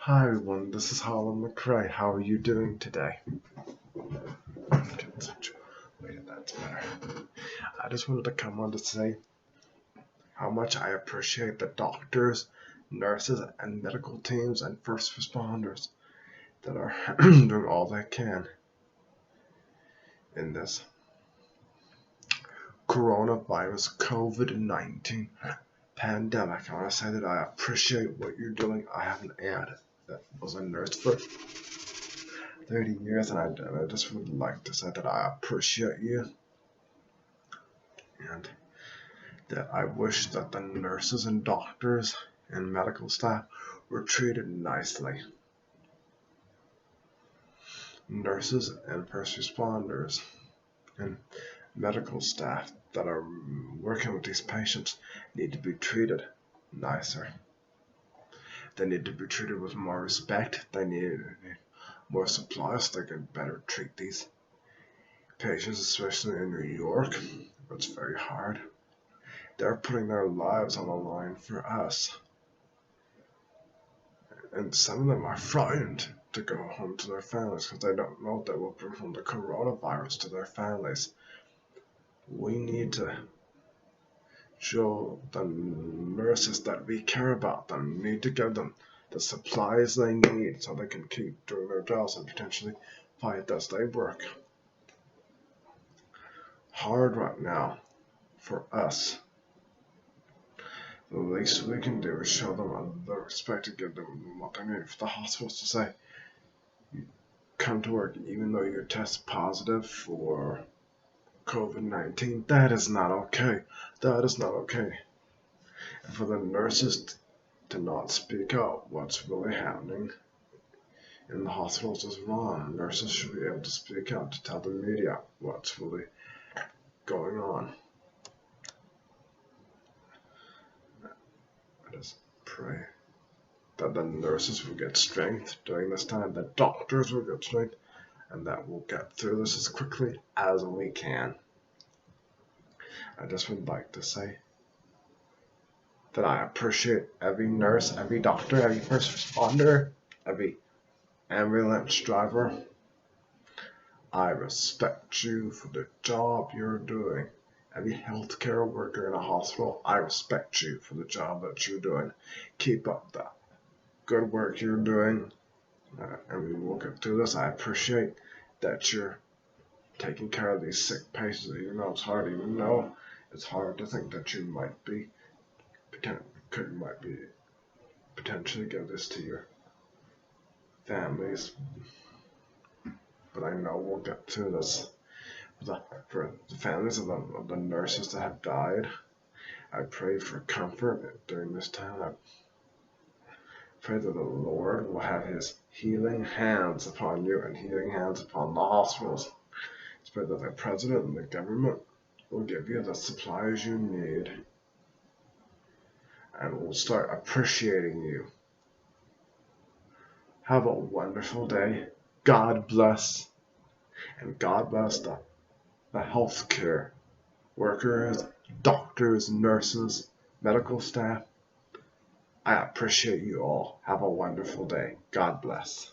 Hi everyone, this is Harlan McRae. How are you doing today? Wait, that's better. I just wanted to come on to say how much I appreciate the doctors, nurses, and medical teams and first responders that are doing all they can in this coronavirus COVID-19 pandemic. I want to say that I appreciate what you're doing. I have an aunt that was a nurse for 30 years, and I just would like to say that I appreciate you, and that I wish that the nurses and doctors and medical staff were treated nicely. Nurses and first responders and medical staff that are working with these patients need to be treated nicer. They need to be treated with more respect. They need more supplies so they can better treat these patients, especially in New York. It's very hard. They're putting their lives on the line for us. And some of them are frightened to go home to their families because they don't know if they will bring home the coronavirus to their families. We need to show the nurses that we care about them. We need to give them the supplies they need so they can keep doing their jobs and potentially fight as they work hard right now for us. The least we can do is show them the respect to give them what they need. For the hospitals to say, you come to work even though you test positive for COVID-19, that is not okay. That is not okay. And for the nurses to not speak out what's really happening in the hospitals is wrong. Nurses should be able to speak out to tell the media what's really going on. I just pray that the nurses will get strength during this time, the doctors will get strength, and that we'll get through this as quickly as we can. I just would like to say that I appreciate every nurse, every doctor, every first responder, every ambulance driver. I respect you for the job you're doing. Every healthcare worker in a hospital, I respect you for the job that you're doing. Keep up the good work you're doing, and we will get through this. I appreciate that you're taking care of these sick patients, even though it's hard, even though it's hard to think that you might potentially give this to your families. But I know we'll get through this. For the families of the nurses that have died, I pray for comfort during this time. I pray that the Lord will have his healing hands upon you and healing hands upon the hospitals. I pray that the president and the government will give you the supplies you need and will start appreciating you. Have a wonderful day. God bless. And God bless the healthcare workers, doctors, nurses, medical staff. I appreciate you all. Have a wonderful day. God bless.